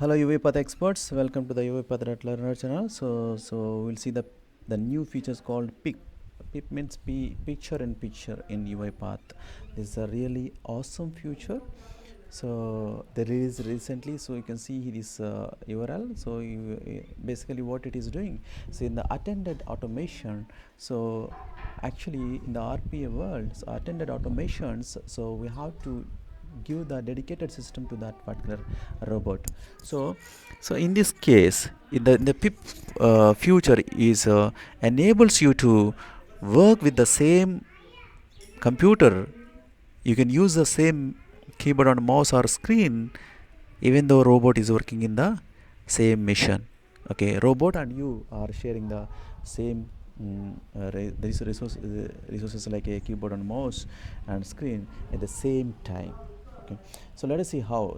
Hello UiPath experts, welcome to the UiPath Red Learner channel. So we'll see the new features called PIP. PIP means picture in picture in UiPath. This is a really awesome feature. So they released recently, so you can see this URL. So basically what it is doing. So in the attended automation, so actually in the RPA world, so attended automations, so we have to give the dedicated system to that particular robot. So in this case, in the pip future is enables you to work with the same computer. You can use the same keyboard and mouse or screen even though robot is working in the same mission. Okay, robot and you are sharing the same resources like a keyboard and mouse and screen at the same time. Okay, so let us see how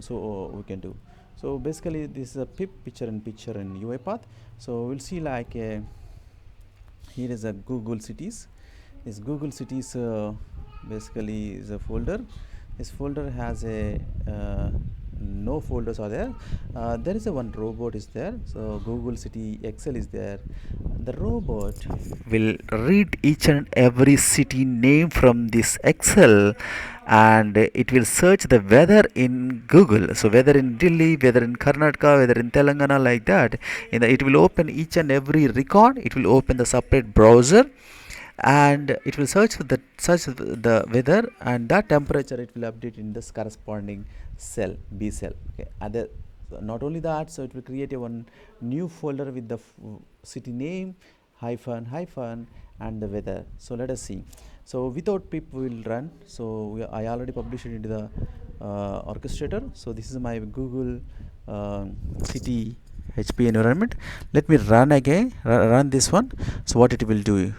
we can do. So basically this is a pip picture in picture in UiPath. So we'll see like here is a Google Cities. This Google Cities basically is a folder. This folder has a no folders are there. There is a one robot is there. So Google City Excel is there. The robot will read each and every city name from this Excel, and it will search the weather in Google. So whether in Delhi, whether in Karnataka, whether in Telangana, like that. It will open each and every record. It will open the separate browser, and it will search the weather, and that temperature it will update in this corresponding cell, B cell. Okay, other not only that, so it will create a one new folder with the city name hyphen and the weather. So let us see. So without pip we will run. So I already published it into the orchestrator. So this is my Google city HP environment. Let me run again, run this one. So what it will do,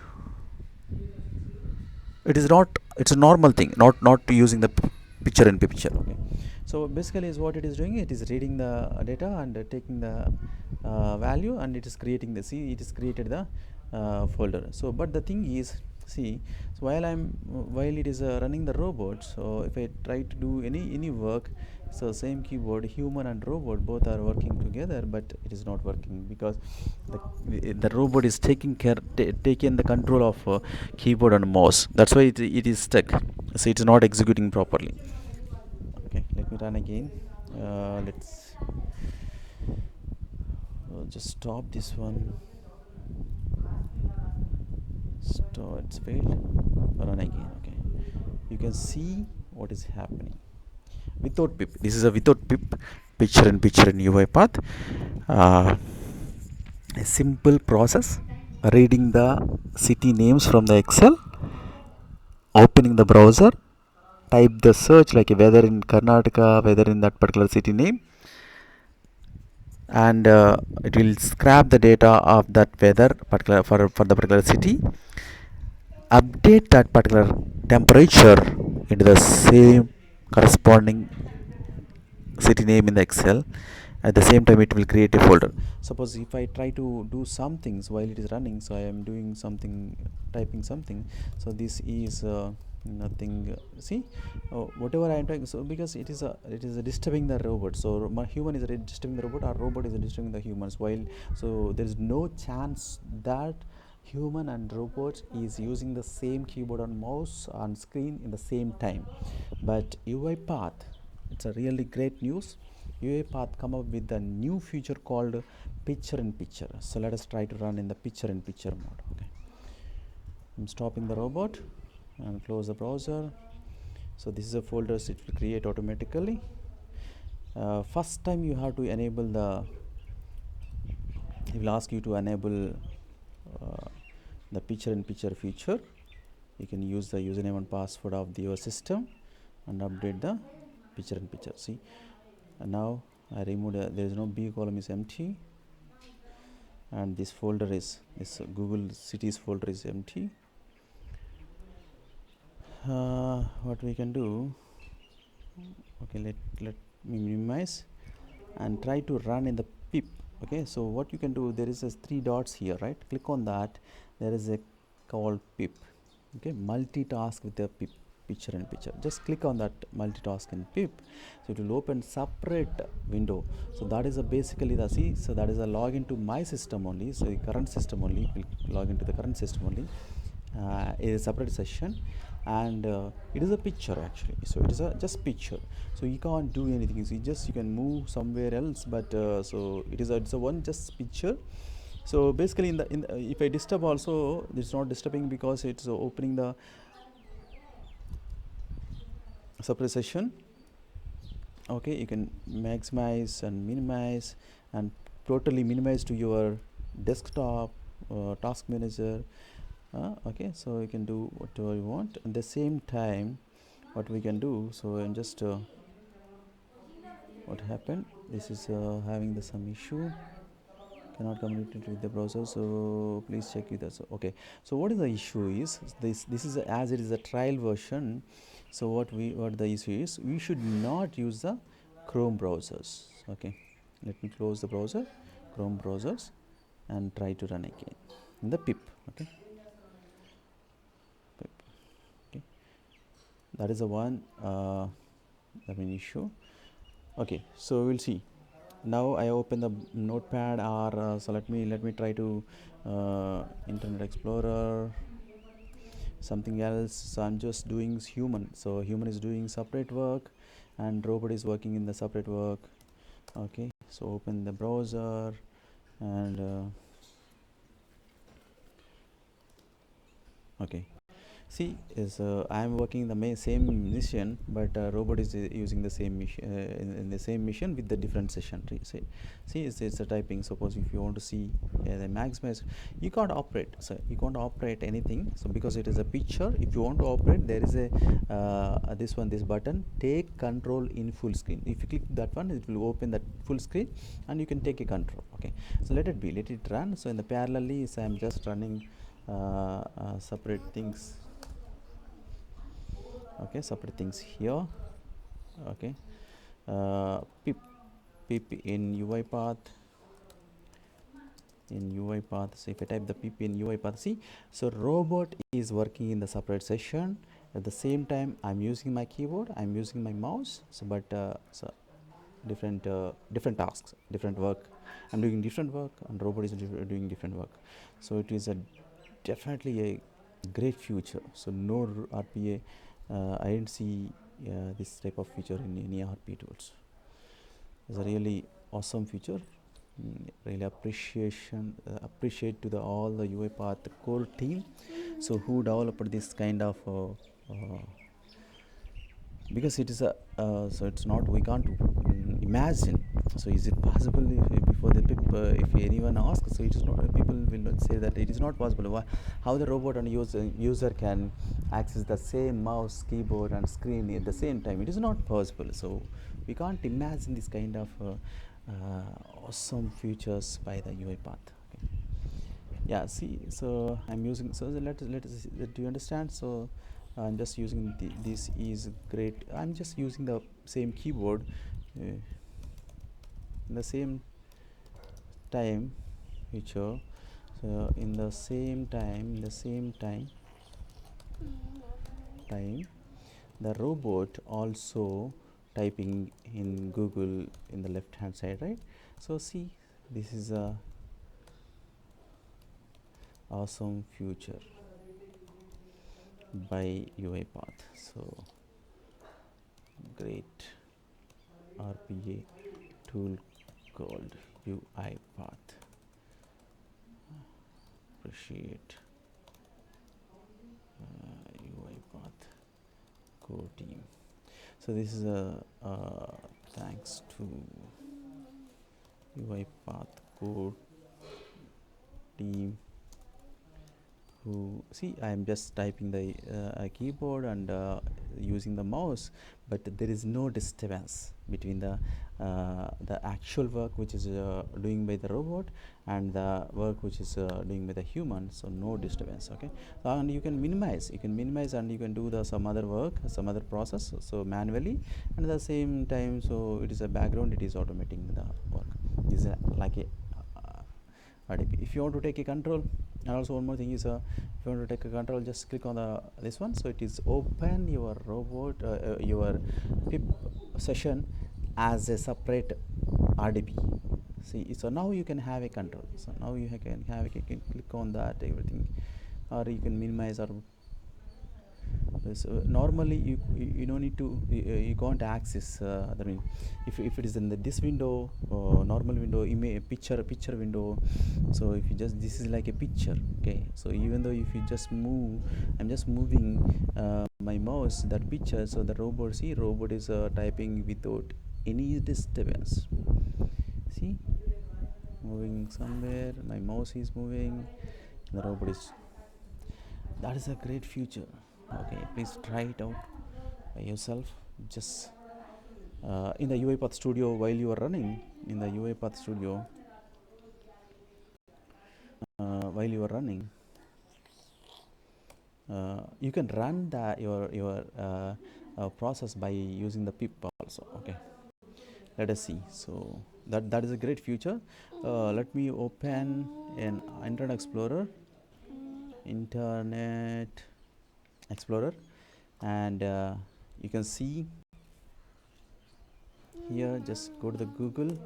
it is not, it's a normal thing, not using the picture in picture. Okay, so basically is what it is doing, it is reading the data and taking the value, and it is creating the, see, it is created the folder. So but the thing is, see, so while it is running the robot, so if I try to do any work, so same keyboard, human and robot both are working together, but it is not working because the robot is taking the control of keyboard and mouse. That's why it is stuck. So it is not executing properly. Okay, let me run again. Let's just stop this one. Stop, it's failed. Run again. Okay, you can see what is happening without pip. This is a without pip picture in picture in UiPath. uh, a simple process, reading the city names from the Excel, opening the browser, type the search like whether in Karnataka, whether in that particular city name, and it will scrap the data of that weather particular for the particular city, update that particular temperature into the same corresponding city name in the Excel. At the same time it will create a folder. Suppose if I try to do some things while it is running, so I am doing something, typing something, so this is nothing. See, whatever I am doing, so because it is disturbing the robot. So my human is disturbing the robot, or robot is disturbing the humans, while so there is no chance that human and robot is using the same keyboard and mouse and screen in the same time. But UiPath, it's a really great news. UiPath come up with a new feature called picture in picture. So let us try to run in the picture in picture mode. Okay, I'm stopping the robot and close the browser. So this is a folder, it will create automatically. First time you have to enable the, it will ask you to enable the picture in picture feature. You can use the username and password of your system and update the picture in picture. See, and now I removed there is no B column, is empty, and this folder is this Google Cities folder is empty. What we can do, okay, let me minimize and try to run in the pip. Okay, so what you can do, there is a 3 dots here, right? Click on that, there is a called pip. Okay, multitask with the pip. picture in picture. Just click on that multitask in pip, so it will open separate window. So that is a basically the see, so that is a login to my system only, so the current system only will log into the current system only. It is a separate session, and it is a picture actually, so it is a just picture, so you can't do anything. You can move somewhere else, but so it's a one just picture. So basically in the if I disturb also, it's not disturbing because it's opening the separate session. Okay, you can maximize and minimize and totally minimize to your desktop task manager. Okay, so you can do whatever you want. At the same time, what we can do, so I'm just what happened, this is having the some issue, cannot communicate with the browser, so please check with us. Okay, so what is the issue is this is as it is a trial version. So what the issue is, we should not use the Chrome browsers. Okay, let me close the browser, Chrome browsers, and try to run again in the pip. Okay, pip. Okay, that is the one the main issue. Okay, so we'll see. Now I open the notepad, or so let me try to Internet Explorer, something else. So I'm just doing human, so human is doing separate work and robot is working in the separate work. Okay, so open the browser, and okay, see is I am working the same mission, but robot is using the same mission in the same mission with the different session tree. See it's a typing. Suppose if you want to see the maximize, you can't operate, so you can't operate anything, so because it is a picture. If you want to operate, there is a this button, take control in full screen. If you click that one, it will open that full screen and you can take a control. Okay, so let it run. So in the parallelly, so I'm just running separate things. Okay, separate things here. Okay, pip in UiPath. So if I type the pip in UiPath, see, so robot is working in the separate session. At the same time, I'm using my keyboard, I'm using my mouse. So but so different tasks, different work. I'm doing different work, and robot is doing different work. So it is a definitely a great future. So no RPA. I didn't see this type of feature in any RP tools. It's a really awesome feature. Really appreciate to the all the UiPath core team, so who developed this kind of because it is a so it's not, we can't imagine. So is it possible if before the pip, if anyone asks, so it is not, people will not say that it is not possible. How the robot and user can access the same mouse, keyboard and screen at the same time? It is not possible. So we can't imagine this kind of awesome features by the UiPath. Okay. Yeah, see, so I'm using, so let us do you understand? So I'm just using this is great. I'm just using the same keyboard in the same time feature. So in the same time the robot also typing in Google in the left hand side, right? So see, this is a awesome future by UiPath. So great RPA tool called UiPath. Appreciate UiPath core team. So this is a thanks to UiPath core team, who, see, I am just typing the keyboard and using the mouse, but there is no disturbance between the actual work which is doing by the robot and the work which is doing by the human. So no disturbance. Okay, and you can minimize and you can do the some other work, some other process, so manually, and at the same time, so it is a background, it is automating the work. Is like a RDP. If you want to take a control, and also one more thing is if you want to take a control, just click on the this one. So it is open your robot your pip session as a separate RDP. See, so now you can have a control. So now you can have you can click on that everything, or you can minimize or so normally you don't need to you can't access I mean if it is in this window normal window image picture window. So if you just this is like a picture, okay, so even though if you just move, I'm just moving my mouse that picture, so the robot, see, robot is typing without any disturbance. See, moving somewhere, my mouse is moving, the robot is, that is a great future. Okay, please try it out by yourself. Just in the UiPath Studio, while you are running in the UiPath Studio, while you are running, you can run the your process by using the pip also. Okay, let us see. So that is a great feature. Let me open an Internet Explorer, and you can see here, just go to the Google.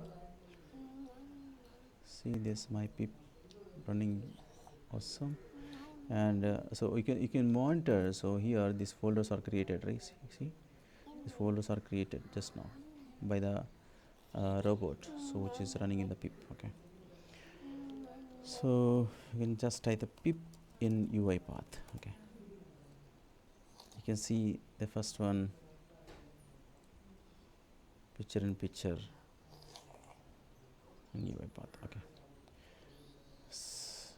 See this, my pip running awesome. And so you can monitor. So here these folders are created, right? See, these folders are created just now by the robot, so which is running in the pip. Okay, so you can just type the pip in UiPath. Okay, you can see the first one, picture in picture in UiPath. Okay,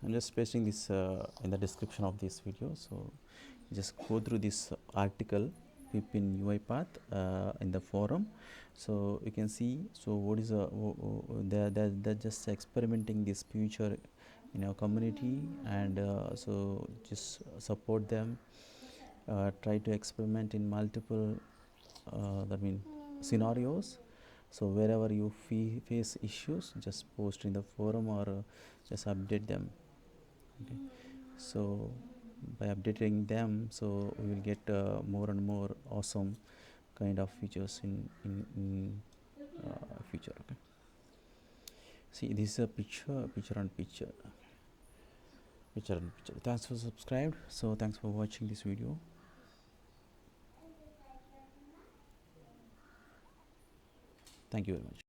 I'm just pasting this in the description of this video, so just go through this article pip in UiPath in the forum. So you can see, so what is they're just experimenting this feature in our community, and so just support them, try to experiment in multiple that mean scenarios. So wherever you face issues, just post in the forum, or just update them. Okay, so by updating them, so we will get more and more awesome kind of features in future. Okay, see, this is a picture on picture. Thanks for subscribed. So thanks for watching this video. Thank you very much.